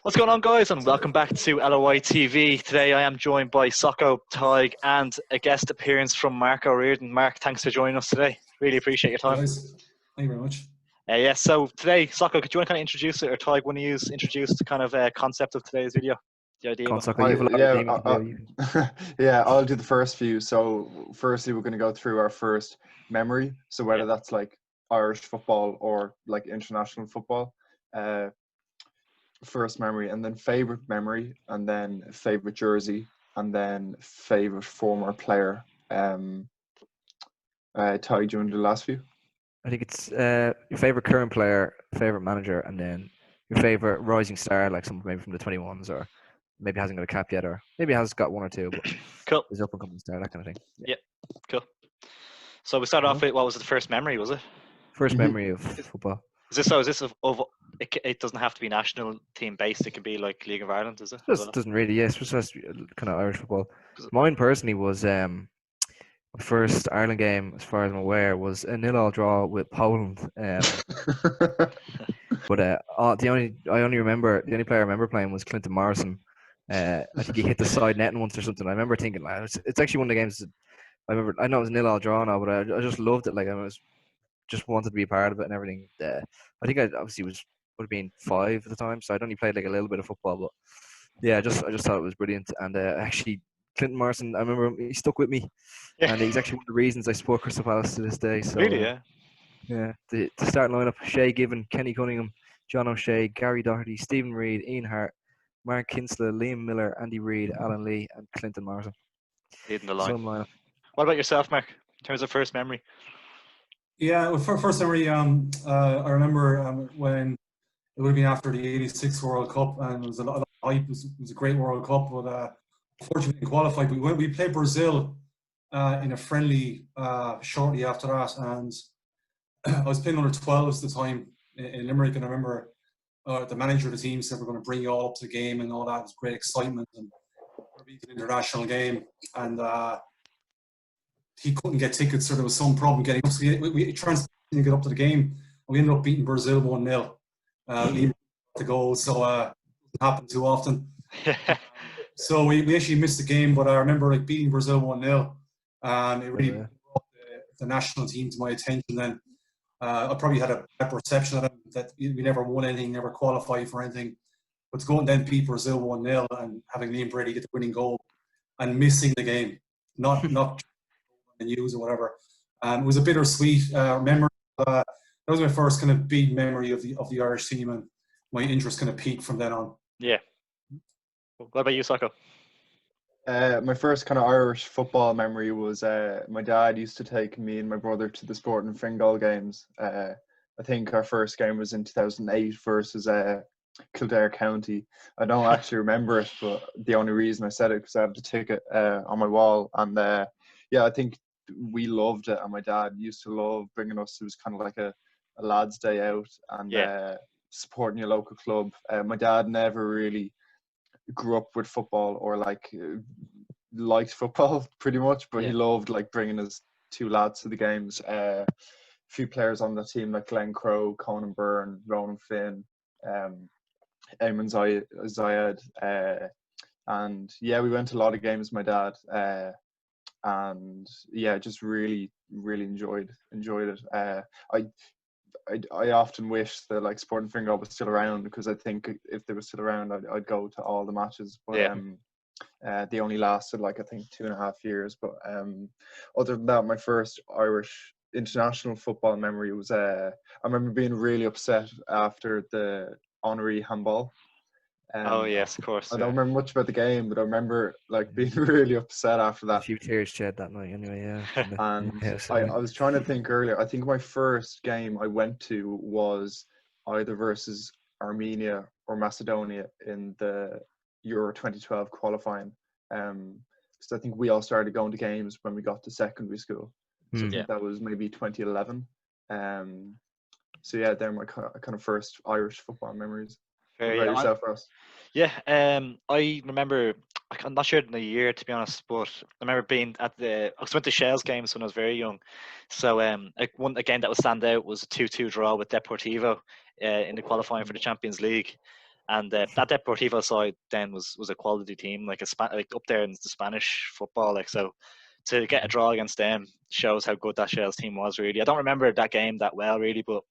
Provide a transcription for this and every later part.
What's going on, guys, and welcome back to LOI TV. Today I am joined by Socko, Tig, and a guest appearance from Mark O'Riordan. Mark, thanks for joining us today. Really appreciate your time. Guys, thank you very much. So today, Socko, could you want to kind of introduce it, or Tig, want to introduce the kind of concept of today's video? The idea. Yeah, I'll do the first few. So firstly, we're going to go through our first memory. So whether that's like Irish football or like international football. First memory, and then favorite memory, and then favorite jersey, and then favorite former player. Ty, do you want to do the last few? I think it's your favorite current player, favorite manager, and then your favorite rising star, like someone maybe from the 21s, or maybe hasn't got a cap yet, or maybe has got one or two, but cool. Is up and coming star, that kind of thing. Yeah, cool. So we started off with, what was the first memory? Was it first memory of football? Is this of it doesn't have to be national team based, it can be like League of Ireland, is it? It doesn't really, yeah, it's just kind of Irish football. Mine personally was my first Ireland game, as far as I'm aware, was a 0-0 draw with Poland. But the only player I remember playing was Clinton Morrison. I think he hit the side net once or something. I remember thinking, it's actually one of the games that I remember. I know it was a 0-0 draw now, but I just loved it. Like, just wanted to be a part of it and everything. I think I obviously would have been 5 at the time, so I'd only played like a little bit of football, but yeah, I just thought it was brilliant. And actually, Clinton Morrison, I remember he stuck with me, and he's actually one of the reasons I support Crystal Palace to this day. So really, yeah. Yeah, the starting lineup: Shay Given, Kenny Cunningham, John O'Shea, Gary Doherty, Stephen Reid, Ian Hart, Mark Kinsella, Liam Miller, Andy Reid, Alan Lee, and Clinton Morrison. Leading the line. What about yourself, Mark, in terms of first memory? Yeah, well, first memory, I remember when it would have been after the '86 World Cup, and it was a lot of hype. It was a great World Cup, but unfortunately qualified. We played Brazil in a friendly shortly after that, and I was playing under 12s at the time in Limerick, and I remember the manager of the team said, "We're going to bring you all up to the game," and all that. It was great excitement, and it was an international game, and he couldn't get tickets, so there was some problem getting up. So we tried to get up to the game, and we ended up beating Brazil 1-0. Leaving the goal, so it doesn't happen too often. So we actually missed the game, but I remember beating Brazil 1-0, and it really brought the national team to my attention. Then I probably had a bad perception of them, that we never won anything, never qualified for anything. But to go and then beat Brazil 1-0 and having Liam Brady get the winning goal and missing the game, not the news or whatever, it was a bittersweet memory. That was my first kind of big memory of the Irish team, and my interest kind of peaked from then on. Yeah. What about you, Socko? My first kind of Irish football memory was my dad used to take me and my brother to the Sporting Fingal games. I think our first game was in 2008 versus Kildare County. I don't actually remember it, but the only reason I said it because I had the ticket on my wall. And yeah, I think we loved it, and my dad used to love bringing us. It was kind of like a lads' day out, and supporting your local club. My dad never really grew up with football or liked football pretty much, but he loved bringing his 2 lads to the games. A few players on the team like Glenn Crowe, Conan Byrne, Ronan Finn, Eamon Zayed, and yeah, we went to a lot of games with my dad, and yeah, just really enjoyed it. I often wish that Sporting Fingal was still around, because I think if they were still around, I'd go to all the matches. But they only lasted I think 2.5 years. But other than that, my first Irish international football memory was I remember being really upset after the honorary handball. Oh yes, of course. I don't remember much about the game, but I remember being really upset after that. A few tears shed that night, anyway. Yeah. And I was trying to think earlier. I think my first game I went to was either versus Armenia or Macedonia in the Euro 2012 qualifying. Because I think we all started going to games when we got to secondary school. So I think that was maybe 2011. So yeah, they're my kind of first Irish football memories. What about yourself, Ross? Yeah, I remember, I'm not sure in the year, to be honest, but I remember being I went to Shells games when I was very young. So one game that would stand out was a 2-2 draw with Deportivo in the qualifying for the Champions League. And that Deportivo side then was a quality team, like like up there in the Spanish football. Like, so to get a draw against them shows how good that Shels team was. Really, I don't remember that game that well, really, but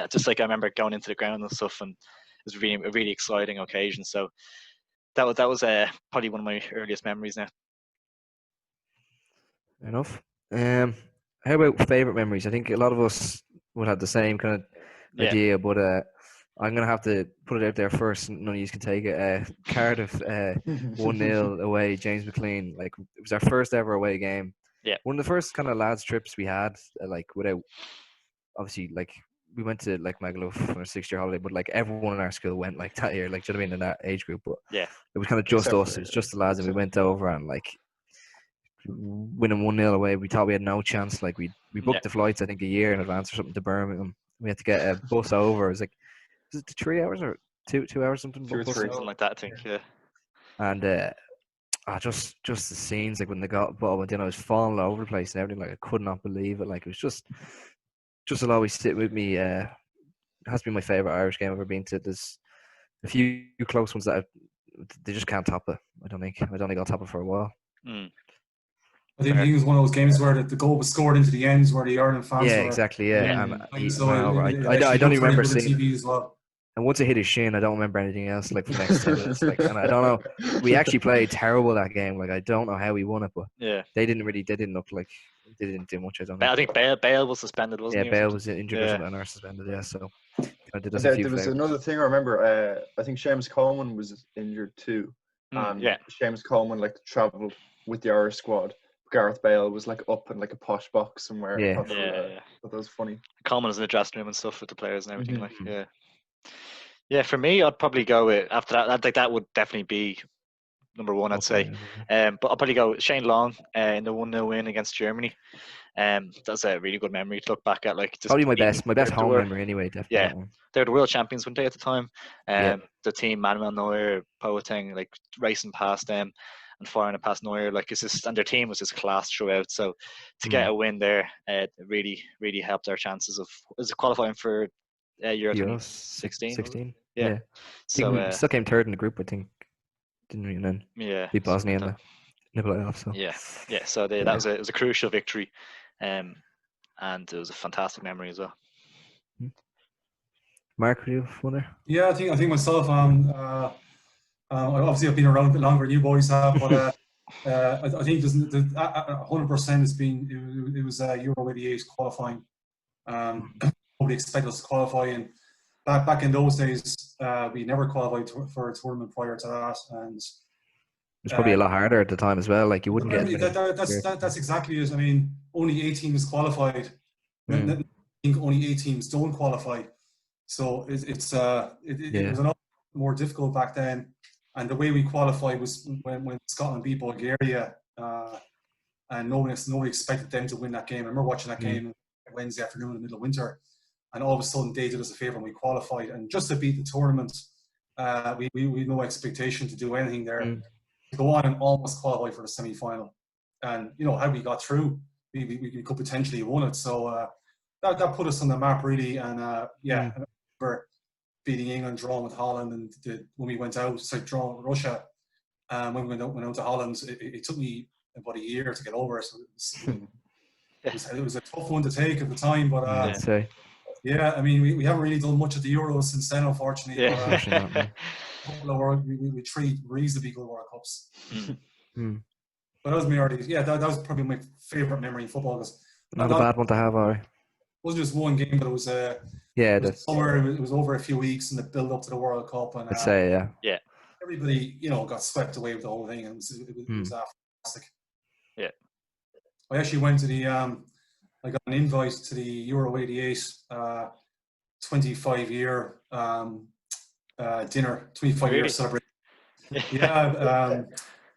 just like I remember going into the ground and stuff, and it was really a really exciting occasion. So that was probably one of my earliest memories now. Enough. How about favorite memories? I think a lot of us would have the same kind of Yeah, idea, but I'm gonna have to put it out there first. None of you can take it. Cardiff 1-0 away. James McLean. Like, it was our first ever away game. Yeah. One of the first kind of lads trips we had. Like, without obviously, like, we went to like Magaluf on our 6-year holiday, but like everyone in our school went like that year. Like, do you know what I mean, in that age group? But yeah, it was kind of just Except us. for- It was just the lads, and we went over and like winning 1-0 away. We thought we had no chance. Like, we booked Yeah. the flights, I think, a year in advance or something to Birmingham. We had to get a bus over. It was like, was it 3 hours or 2 hours something? 2 or bus 3. over? something like that. I think. Yeah, And just the scenes, like when they got ball went in, I was falling all over the place and everything. Like, I could not believe it. Like, it was just will always sit with me. It has to be my favorite Irish game I've ever been to. There's a few close ones that they just can't top it. I don't think I'll top it for a while. mm. I think it was one of those games where the goal was scored into the ends, where the Ireland fans Yeah, were. exactly. Yeah, Yeah. and playing, he so ran over. I actually don't looked even very remember good on seeing. TV as well. And once it hit his shin, I don't remember anything else. Like, for the next 10 minutes, like, and I don't know. We actually played terrible that game. Like, I don't know how we won it, but Yeah. they didn't look like they didn't do much. I don't I know. think Bale was suspended, wasn't Yeah, he? or Bale something? was injured or Yeah. something and are suspended. Yeah, so I did us a There few was favours. another thing I remember. I think Seamus Coleman was injured too. Yeah. Seamus Coleman like travelled with the Irish squad. Gareth Bale was like up in like a posh box somewhere. Yeah. Yeah. Thought that was funny. Coleman was in the dressing room and stuff with the players and everything. Mhm. Like, yeah. Yeah, for me, I'd probably go with after that. Like, that would definitely be number one, I'd say. But I'll probably go Shane Long in the 1-0 win against Germany. That's a really good memory to look back at. Like, just Probably my best they home were- memory anyway. Definitely. Yeah. That one. They were the world champions, weren't they, at the time? Yeah. The team, Manuel Neuer, Boateng, like racing past them and firing it past Neuer. Like, it's just, and their team was just class throughout. So to get a win there, it really, really helped our chances of qualifying for Euro Euros 2016. 16. Yeah. Yeah. So we still came third in the group, I think. Didn't we? And then yeah, beat Bosnia in something the playoffs. So yeah. So that was it was a crucial victory, and it was a fantastic memory as well. Mark, were you one there? Yeah, I think myself. Obviously, I've been around a bit longer than you boys have, but I think there's 100% has been it was Euro '88 qualifying. Nobody expected us to qualify, and back in those days, we never qualified for a tournament prior to that, and It was probably a lot harder at the time as well. Like, you wouldn't get. that's exactly it. I mean, only 8 teams qualified. I think only 8 teams don't qualify. So it was a lot more difficult back then. And the way we qualified was when Scotland beat Bulgaria, and nobody expected them to win that game. I remember watching that game Wednesday afternoon in the middle of winter, and all of a sudden they did us a favour and we qualified. And just to beat the tournament, we had no expectation to do anything there. To go on and almost qualify for the semi-final, and how we got through, we could potentially have won it. So that put us on the map really. And I remember beating England, drawing with Holland, and when we went out, drawing with Russia. When we went out to Holland, it took me about a year to get over it. So it was a tough one to take at the time, but I'd say. yeah, I mean, we haven't really done much at the Euros since then, unfortunately. Yeah. But, we 3 reasonably good World Cups. But that was my early. Yeah, that was probably my favourite memory in football. Not a bad one to have, Ari. It wasn't just one game, but it was summer. It was over a few weeks in the build up to the World Cup, and I'd say, yeah. Everybody, got swept away with the whole thing, and it was fantastic. Yeah. I actually went to the. I got an invite to the Euro '88 25-year dinner, 25-year celebration. Yeah.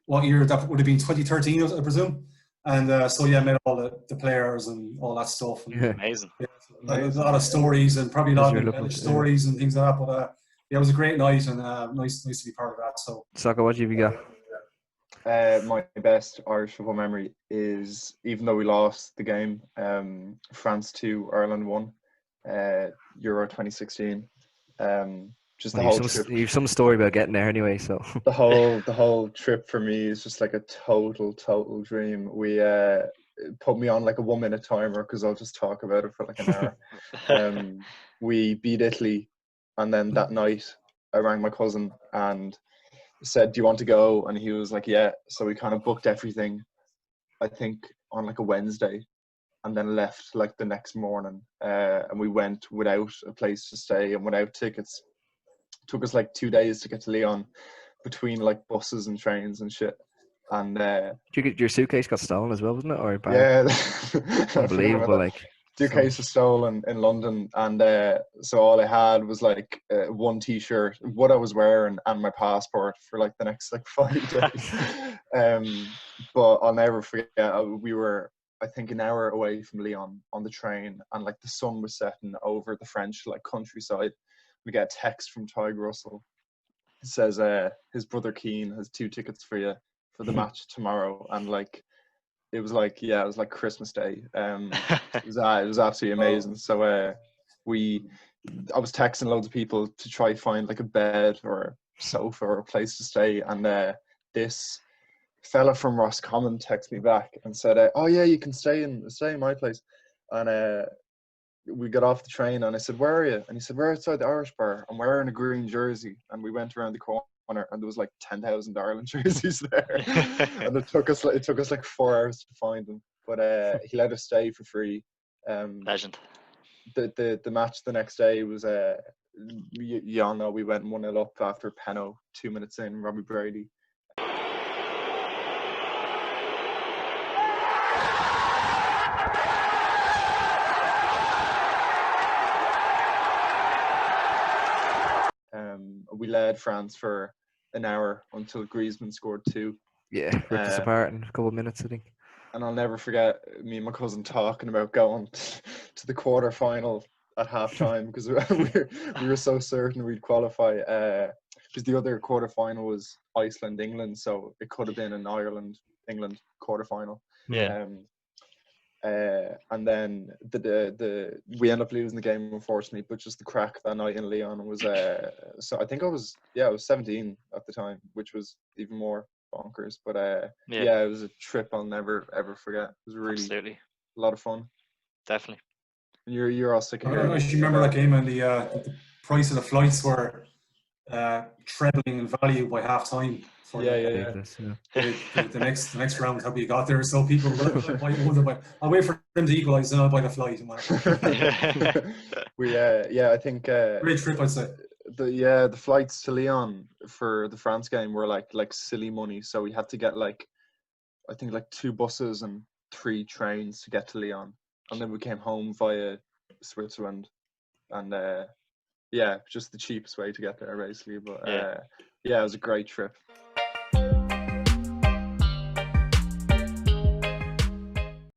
What year? That would have been 2013, I presume. And met all the players and all that stuff. And, Amazing. Yeah, a lot of stories and probably a lot of stories and things like that. But it was a great night and nice to be part of that. So, Saka, what have you got? My best Irish football memory is, even though we lost the game, France 2, Ireland 1, Euro 2016. just Well, the whole trip. you've some story about getting there anyway, so. The whole trip for me is just like a total dream. We put me on like a 1 minute timer because I'll just talk about it for like an hour. We beat Italy, and then that night I rang my cousin and said, "Do you want to go?" And he was like, "Yeah." So we kind of booked everything, I think, on like a Wednesday, and then left like the next morning. And we went without a place to stay and without tickets. Took us like 2 days to get to Lyon, between like buses and trains and shit. And Did you get your suitcase got stolen as well, wasn't it? Or bad? yeah, I forgot about Unbelievable, that. like. Suitcase was stolen in London, and so all I had was like one T-shirt, what I was wearing, and my passport for like the next like 5 days. But I'll never forget. We were, I think, an hour away from Lyon on the train, and like the sun was setting over the French like countryside. We get a text from Tig Russell. It says his brother Keane has 2 tickets for you for the match tomorrow, and like. It was like Christmas Day. It was absolutely amazing. So I was texting loads of people to try find like a bed or a sofa or a place to stay, and this fella from Roscommon texted me back and said, "Oh yeah, you can stay in my place." And we got off the train, and I said, "Where are you?" And he said, "We're outside the Irish bar. I'm wearing a green jersey." And we went around the corner, and there was like 10,000 Ireland jerseys there. And it took us like 4 hours to find them, but he let us stay for free. Legend. The match the next day was you all know we went 1-0 up after Penno 2 minutes in, Robbie Brady. We led France for an hour until Griezmann scored 2. Yeah, ripped us apart in a couple of minutes, I think. And I'll never forget me and my cousin talking about going to the quarter final at half time because we were so certain we'd qualify. Because the other quarter final was Iceland England, so it could have been an Ireland England quarter final. Yeah. And then we ended up losing the game, unfortunately, but just the crack that night in Lyon was so I think I was 17 at the time, which was even more bonkers. But yeah, it was a trip I'll never ever forget. It was really Absolutely. a lot of fun. Definitely. And you're all sick of hearing. I actually remember that game, and the price of the flights were trebling in value by half time. Yeah. The next round, how we got there. So people I'll wait for them to equalise, then I'll buy the flight. I think great trip, I'd say. The flights to Lyon for the France game were like silly money. So we had to get I think 2 buses and 3 trains to get to Lyon, and then we came home via Switzerland, and just the cheapest way to get there basically. But it was a great trip.